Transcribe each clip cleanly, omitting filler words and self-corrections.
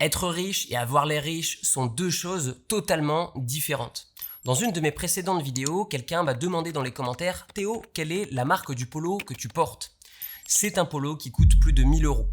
Être riche et avoir l'air riche sont deux choses totalement différentes. Dans une de mes précédentes vidéos, quelqu'un m'a demandé dans les commentaires « Théo, quelle est la marque du polo que tu portes ?» C'est un polo qui coûte plus de 1000 €.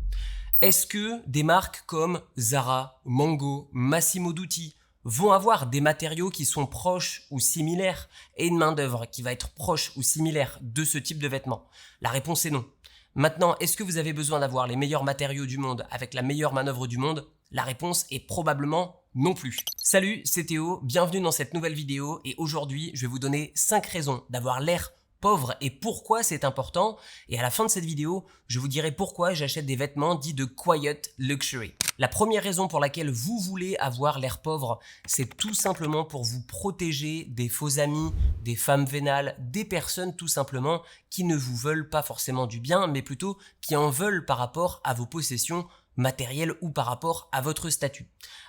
Est-ce que des marques comme Zara, Mango, Massimo Dutti vont avoir des matériaux qui sont proches ou similaires et une main-d'œuvre qui va être proche ou similaire de ce type de vêtements? La réponse est non. Maintenant, est-ce que vous avez besoin d'avoir les meilleurs matériaux du monde avec la meilleure manœuvre du monde? La réponse est probablement non plus. Salut, c'est Théo, bienvenue dans cette nouvelle vidéo et aujourd'hui, je vais vous donner 5 raisons d'avoir l'air pauvre et pourquoi c'est important. Et à la fin de cette vidéo, je vous dirai pourquoi j'achète des vêtements dits de quiet luxury. La première raison pour laquelle vous voulez avoir l'air pauvre, c'est tout simplement pour vous protéger des faux amis, des femmes vénales, des personnes tout simplement qui ne vous veulent pas forcément du bien, mais plutôt qui en veulent par rapport à vos possessions matérielles ou par rapport à votre statut.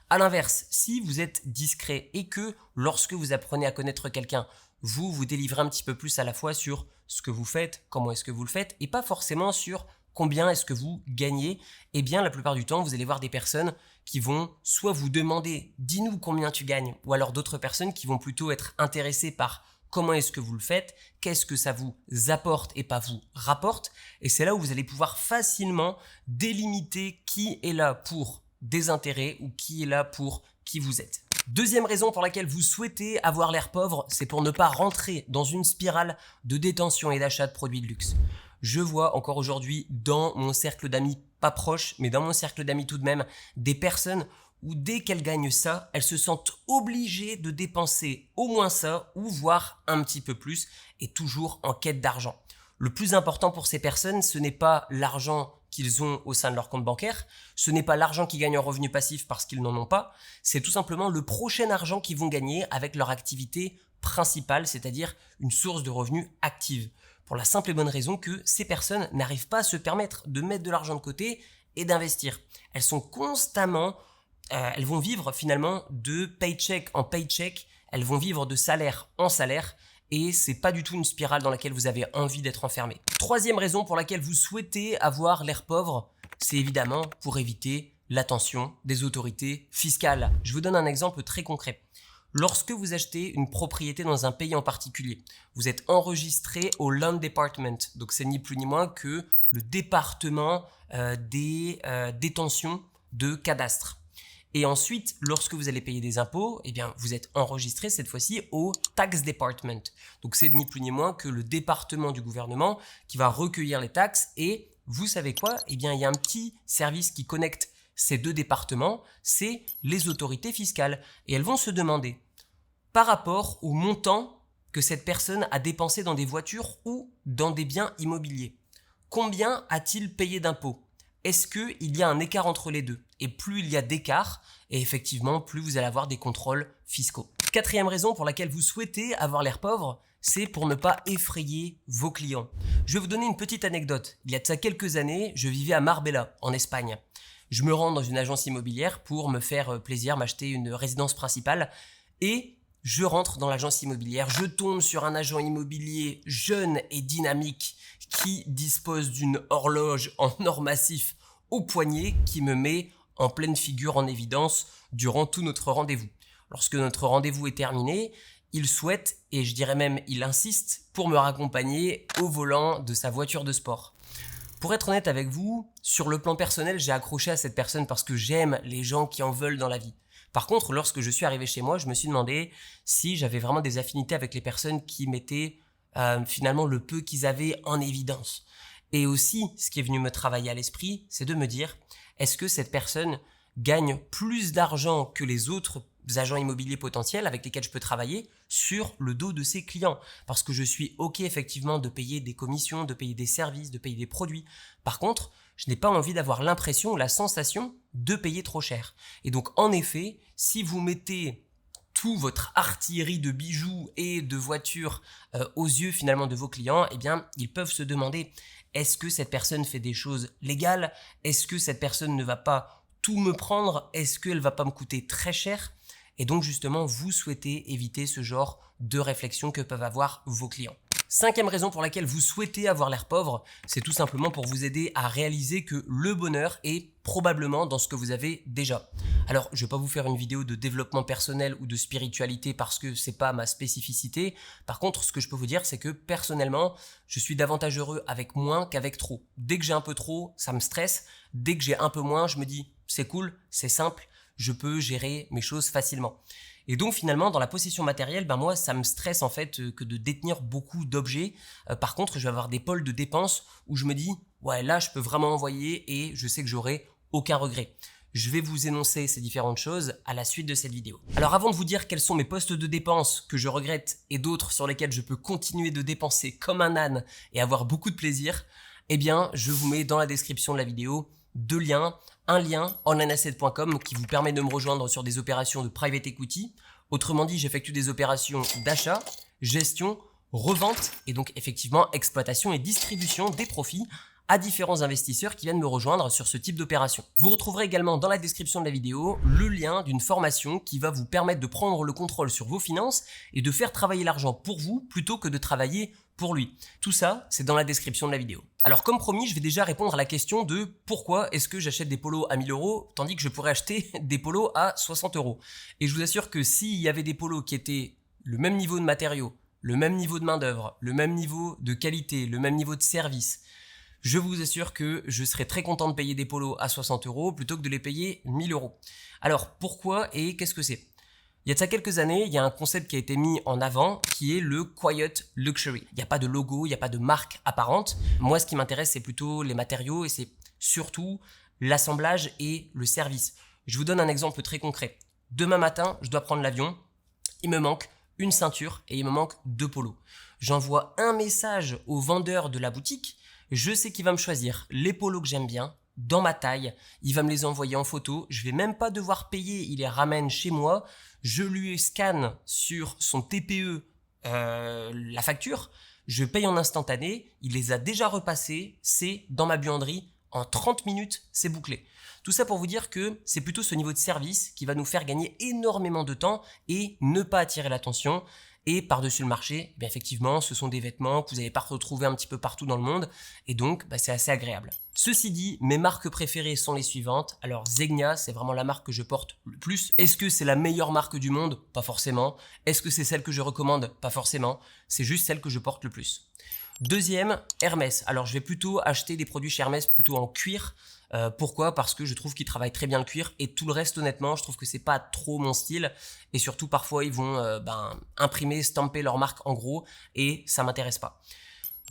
A l'inverse, si vous êtes discret et que lorsque vous apprenez à connaître quelqu'un, vous délivrez un petit peu plus à la fois sur ce que vous faites, comment est-ce que vous le faites, et pas forcément sur combien est-ce que vous gagnez, eh bien la plupart du temps, vous allez voir des personnes qui vont soit vous demander « dis-nous combien tu gagnes » ou alors d'autres personnes qui vont plutôt être intéressées par comment est-ce que vous le faites, qu'est-ce que ça vous apporte et pas vous rapporte, et c'est là où vous allez pouvoir facilement délimiter qui est là pour des intérêts ou qui est là pour qui vous êtes. Deuxième raison pour laquelle vous souhaitez avoir l'air pauvre, c'est pour ne pas rentrer dans une spirale de détention et d'achat de produits de luxe. Je vois encore aujourd'hui dans mon cercle d'amis, pas proche, mais dans mon cercle d'amis tout de même, des personnes où dès qu'elles gagnent ça, elles se sentent obligées de dépenser au moins ça ou voire un petit peu plus et toujours en quête d'argent. Le plus important pour ces personnes, ce n'est pas l'argent qu'ils ont au sein de leur compte bancaire, ce n'est pas l'argent qu'ils gagnent en revenu passif parce qu'ils n'en ont pas, c'est tout simplement le prochain argent qu'ils vont gagner avec leur activité principale, c'est-à-dire une source de revenus active. Pour la simple et bonne raison que ces personnes n'arrivent pas à se permettre de mettre de l'argent de côté et d'investir. Elles sont constamment, elles vont vivre finalement de paycheck en paycheck, elles vont vivre de salaire en salaire, et c'est pas du tout une spirale dans laquelle vous avez envie d'être enfermé. Troisième raison pour laquelle vous souhaitez avoir l'air pauvre, c'est évidemment pour éviter l'attention des autorités fiscales. Je vous donne un exemple très concret. Lorsque vous achetez une propriété dans un pays en particulier, vous êtes enregistré au Land Department, donc c'est ni plus ni moins que le département des détentions de cadastre. Et ensuite, lorsque vous allez payer des impôts, eh bien, vous êtes enregistré cette fois-ci au Tax Department. Donc, c'est ni plus ni moins que le département du gouvernement qui va recueillir les taxes. Et vous savez quoi? Eh bien, il y a un petit service qui connecte ces deux départements, c'est les autorités fiscales. Et elles vont se demander, par rapport au montant que cette personne a dépensé dans des voitures ou dans des biens immobiliers, combien a-t-il payé d'impôts? Est-ce qu'il y a un écart entre les deux? Et plus il y a d'écart, et effectivement, plus vous allez avoir des contrôles fiscaux. Quatrième raison pour laquelle vous souhaitez avoir l'air pauvre, c'est pour ne pas effrayer vos clients. Je vais vous donner une petite anecdote. Il y a de ça quelques années, je vivais à Marbella, en Espagne. Je me rends dans une agence immobilière pour me faire plaisir, m'acheter une résidence principale, et je rentre dans l'agence immobilière, je tombe sur un agent immobilier jeune et dynamique qui dispose d'une horloge en or massif au poignet qui me met en pleine figure en évidence durant tout notre rendez-vous. Lorsque notre rendez-vous est terminé, il souhaite, et je dirais même il insiste, pour me raccompagner au volant de sa voiture de sport. Pour être honnête avec vous, sur le plan personnel, j'ai accroché à cette personne parce que j'aime les gens qui en veulent dans la vie. Par contre, lorsque je suis arrivé chez moi, je me suis demandé si j'avais vraiment des affinités avec les personnes qui mettaient finalement le peu qu'ils avaient en évidence. Et aussi, ce qui est venu me travailler à l'esprit, c'est de me dire, est-ce que cette personne gagne plus d'argent que les autres agents immobiliers potentiels avec lesquels je peux travailler sur le dos de ses clients? Parce que je suis OK effectivement de payer des commissions, de payer des services, de payer des produits. Par contre, je n'ai pas envie d'avoir l'impression ou la sensation de payer trop cher. Et donc, en effet, si vous mettez tout votre artillerie de bijoux et de voitures aux yeux finalement de vos clients, eh bien, ils peuvent se demander, est-ce que cette personne fait des choses légales? Est-ce que cette personne ne va pas tout me prendre? Est-ce qu'elle ne va pas me coûter très cher? Et donc, justement, vous souhaitez éviter ce genre de réflexion que peuvent avoir vos clients. Cinquième raison pour laquelle vous souhaitez avoir l'air pauvre, c'est tout simplement pour vous aider à réaliser que le bonheur est probablement dans ce que vous avez déjà. Alors, je vais pas vous faire une vidéo de développement personnel ou de spiritualité parce que c'est pas ma spécificité. Par contre, ce que je peux vous dire, c'est que personnellement, je suis davantage heureux avec moins qu'avec trop. Dès que j'ai un peu trop, ça me stresse. Dès que j'ai un peu moins, je me dis, c'est cool, c'est simple, je peux gérer mes choses facilement. Et donc finalement, dans la possession matérielle, moi, ça me stresse en fait que de détenir beaucoup d'objets. Par contre, je vais avoir des pôles de dépenses où je me dis, ouais, là, je peux vraiment envoyer et je sais que j'aurai aucun regret. Je vais vous énoncer ces différentes choses à la suite de cette vidéo. Alors avant de vous dire quels sont mes postes de dépenses que je regrette et d'autres sur lesquels je peux continuer de dépenser comme un âne et avoir beaucoup de plaisir, eh bien, je vous mets dans la description de la vidéo deux liens. Un lien onlineasset.com qui vous permet de me rejoindre sur des opérations de private equity. Autrement dit, j'effectue des opérations d'achat, gestion, revente et donc effectivement exploitation et distribution des profits à différents investisseurs qui viennent me rejoindre sur ce type d'opération. Vous retrouverez également dans la description de la vidéo le lien d'une formation qui va vous permettre de prendre le contrôle sur vos finances et de faire travailler l'argent pour vous plutôt que de travailler pour lui. Tout ça, c'est dans la description de la vidéo. Alors comme promis, je vais déjà répondre à la question de pourquoi est-ce que j'achète des polos à 1000 € tandis que je pourrais acheter des polos à 60 €. Et je vous assure que s'il y avait des polos qui étaient le même niveau de matériaux, le même niveau de main d'œuvre, le même niveau de qualité, le même niveau de service, je vous assure que je serais très content de payer des polos à 60 € plutôt que de les payer 1000 €. Alors pourquoi et qu'est-ce que c'est ? Il y a de ça quelques années, il y a un concept qui a été mis en avant qui est le Quiet Luxury. Il n'y a pas de logo, il n'y a pas de marque apparente. Moi, ce qui m'intéresse, c'est plutôt les matériaux et c'est surtout l'assemblage et le service. Je vous donne un exemple très concret. Demain matin, je dois prendre l'avion. Il me manque une ceinture et il me manque 2 polos. J'envoie un message au vendeur de la boutique. Je sais qu'il va me choisir les polos que j'aime bien, dans ma taille, il va me les envoyer en photo, je vais même pas devoir payer, il les ramène chez moi, je lui scanne sur son TPE la facture, je paye en instantané, il les a déjà repassés, c'est dans ma buanderie, en 30 minutes, c'est bouclé. Tout ça pour vous dire que c'est plutôt ce niveau de service qui va nous faire gagner énormément de temps et ne pas attirer l'attention. Et par-dessus le marché, effectivement, ce sont des vêtements que vous n'allez pas retrouver un petit peu partout dans le monde et donc c'est assez agréable. Ceci dit, mes marques préférées sont les suivantes. Alors Zegna, c'est vraiment la marque que je porte le plus. Est-ce que c'est la meilleure marque du monde ? Pas forcément. Est-ce que c'est celle que je recommande ? Pas forcément. C'est juste celle que je porte le plus. Deuxième, Hermès. Alors je vais plutôt acheter des produits chez Hermès plutôt en cuir. Pourquoi ? Parce que je trouve qu'ils travaillent très bien le cuir et tout le reste, honnêtement, je trouve que c'est pas trop mon style et surtout parfois ils vont imprimer, stamper leur marque en gros et ça m'intéresse pas.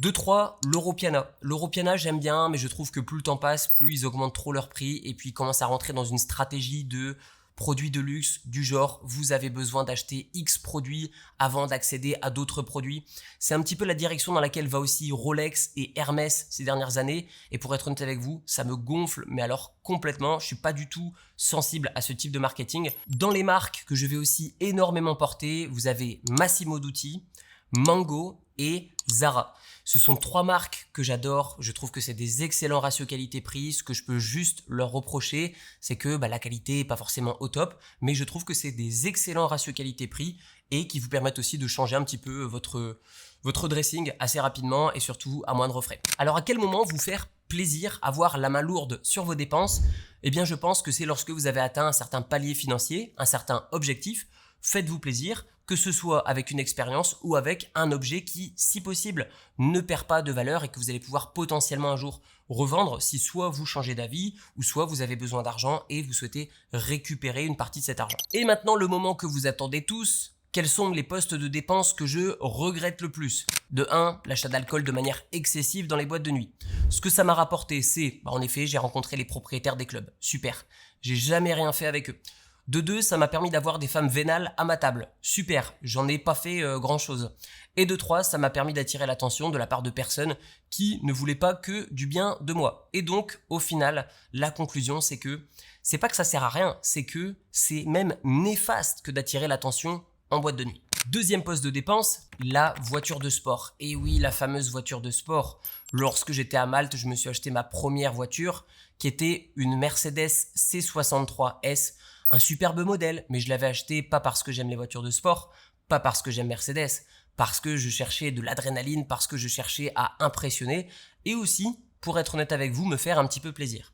2-3, l'Europiana. L'Europiana, j'aime bien, mais je trouve que plus le temps passe, plus ils augmentent trop leur prix et puis ils commencent à rentrer dans une stratégie de produits de luxe du genre vous avez besoin d'acheter X produits avant d'accéder à d'autres produits. C'est un petit peu la direction dans laquelle va aussi Rolex et Hermès ces dernières années et pour être honnête avec vous, ça me gonfle mais alors complètement, je suis pas du tout sensible à ce type de marketing. Dans les marques que je vais aussi énormément porter, vous avez Massimo Dutti, Mango et Zara. Ce sont 3 marques que j'adore, je trouve que c'est des excellents ratios qualité-prix. Ce que je peux juste leur reprocher, c'est que la qualité n'est pas forcément au top, mais je trouve que c'est des excellents ratios qualité-prix et qui vous permettent aussi de changer un petit peu votre dressing assez rapidement et surtout à moindre frais. Alors à quel moment vous faire plaisir, avoir la main lourde sur vos dépenses ? Eh bien je pense que c'est lorsque vous avez atteint un certain palier financier, un certain objectif. Faites-vous plaisir, que ce soit avec une expérience ou avec un objet qui, si possible, ne perd pas de valeur et que vous allez pouvoir potentiellement un jour revendre si soit vous changez d'avis ou soit vous avez besoin d'argent et vous souhaitez récupérer une partie de cet argent. Et maintenant, le moment que vous attendez tous, quels sont les postes de dépenses que je regrette le plus ? De 1, l'achat d'alcool de manière excessive dans les boîtes de nuit. Ce que ça m'a rapporté, c'est, en effet, j'ai rencontré les propriétaires des clubs. Super. J'ai jamais rien fait avec eux. De 2, ça m'a permis d'avoir des femmes vénales à ma table. Super, j'en ai pas fait grand chose. Et de 3, ça m'a permis d'attirer l'attention de la part de personnes qui ne voulaient pas que du bien de moi. Et donc, au final, la conclusion, c'est que c'est pas que ça sert à rien, c'est que c'est même néfaste que d'attirer l'attention en boîte de nuit. Deuxième poste de dépense, la voiture de sport. Et oui, la fameuse voiture de sport. Lorsque j'étais à Malte, je me suis acheté ma première voiture qui était une Mercedes C63S. Un superbe modèle, mais je l'avais acheté pas parce que j'aime les voitures de sport, pas parce que j'aime Mercedes, parce que je cherchais de l'adrénaline, parce que je cherchais à impressionner et aussi, pour être honnête avec vous, me faire un petit peu plaisir.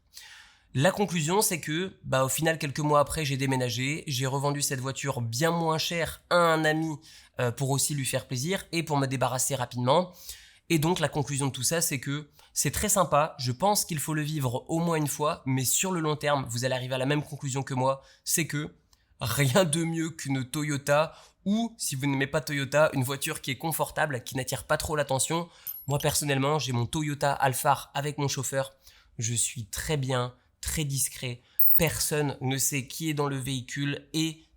La conclusion, c'est que au final, quelques mois après, j'ai déménagé, j'ai revendu cette voiture bien moins chère à un ami pour aussi lui faire plaisir et pour me débarrasser rapidement. Et donc la conclusion de tout ça, c'est que c'est très sympa, je pense qu'il faut le vivre au moins une fois, mais sur le long terme, vous allez arriver à la même conclusion que moi, c'est que rien de mieux qu'une Toyota ou, si vous n'aimez pas Toyota, une voiture qui est confortable, qui n'attire pas trop l'attention. Moi personnellement, j'ai mon Toyota Alphard avec mon chauffeur, je suis très bien, très discret, personne ne sait qui est dans le véhicule et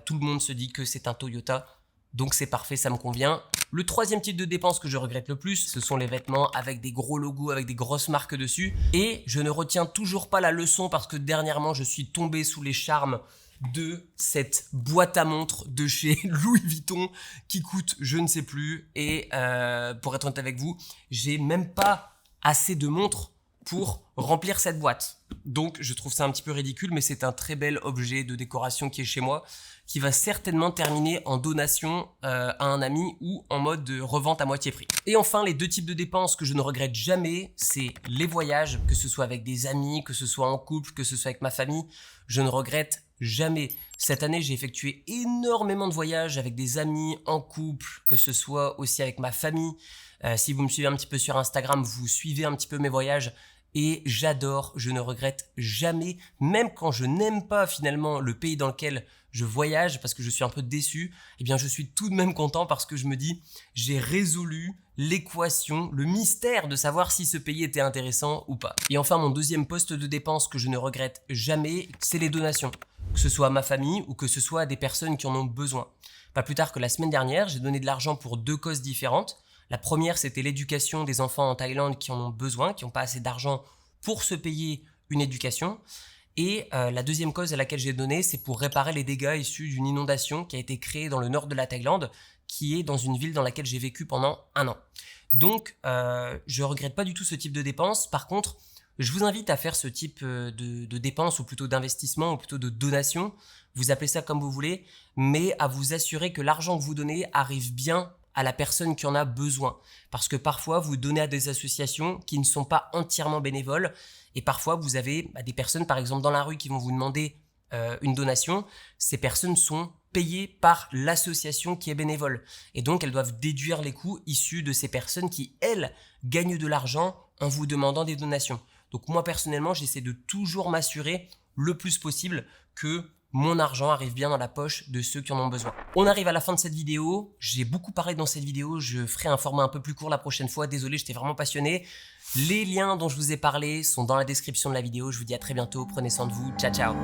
tout le monde se dit que c'est un Toyota, donc c'est parfait, ça me convient. Le troisième type de dépense que je regrette le plus, ce sont les vêtements avec des gros logos, avec des grosses marques dessus. Et je ne retiens toujours pas la leçon parce que dernièrement, je suis tombé sous les charmes de cette boîte à montres de chez Louis Vuitton qui coûte je ne sais plus. Et pour être honnête avec vous, j'ai même pas assez de montres pour remplir cette boîte. Donc je trouve ça un petit peu ridicule, mais c'est un très bel objet de décoration qui est chez moi, qui va certainement terminer en donation à un ami ou en mode de revente à moitié prix. Et enfin, les deux types de dépenses que je ne regrette jamais, c'est les voyages, que ce soit avec des amis, que ce soit en couple, que ce soit avec ma famille, je ne regrette jamais. Cette année, j'ai effectué énormément de voyages avec des amis, en couple, que ce soit aussi avec ma famille. Si vous me suivez un petit peu sur Instagram, vous suivez un petit peu mes voyages. Et j'adore, je ne regrette jamais, même quand je n'aime pas finalement le pays dans lequel je voyage parce que je suis un peu déçu, eh bien je suis tout de même content parce que je me dis j'ai résolu l'équation, le mystère de savoir si ce pays était intéressant ou pas. Et enfin, mon deuxième poste de dépense que je ne regrette jamais, c'est les donations, que ce soit à ma famille ou que ce soit à des personnes qui en ont besoin. Pas plus tard que la semaine dernière, j'ai donné de l'argent pour deux causes différentes. La première, c'était l'éducation des enfants en Thaïlande qui en ont besoin, qui n'ont pas assez d'argent pour se payer une éducation. Et la deuxième cause à laquelle j'ai donné, c'est pour réparer les dégâts issus d'une inondation qui a été créée dans le nord de la Thaïlande, qui est dans une ville dans laquelle j'ai vécu pendant 1 an. Donc, je ne regrette pas du tout ce type de dépenses. Par contre, je vous invite à faire ce type de dépenses, ou plutôt d'investissement, ou plutôt de donation. Vous appelez ça comme vous voulez, mais à vous assurer que l'argent que vous donnez arrive bien à la personne qui en a besoin. Parce que parfois, vous donnez à des associations qui ne sont pas entièrement bénévoles. Et parfois, vous avez des personnes, par exemple, dans la rue qui vont vous demander une donation. Ces personnes sont payées par l'association qui est bénévole. Et donc, elles doivent déduire les coûts issus de ces personnes qui, elles, gagnent de l'argent en vous demandant des donations. Donc moi, personnellement, j'essaie de toujours m'assurer le plus possible que mon argent arrive bien dans la poche de ceux qui en ont besoin. On arrive à la fin de cette vidéo. J'ai beaucoup parlé dans cette vidéo. Je ferai un format un peu plus court la prochaine fois. Désolé, j'étais vraiment passionné. Les liens dont je vous ai parlé sont dans la description de la vidéo. Je vous dis à très bientôt. Prenez soin de vous. Ciao, ciao.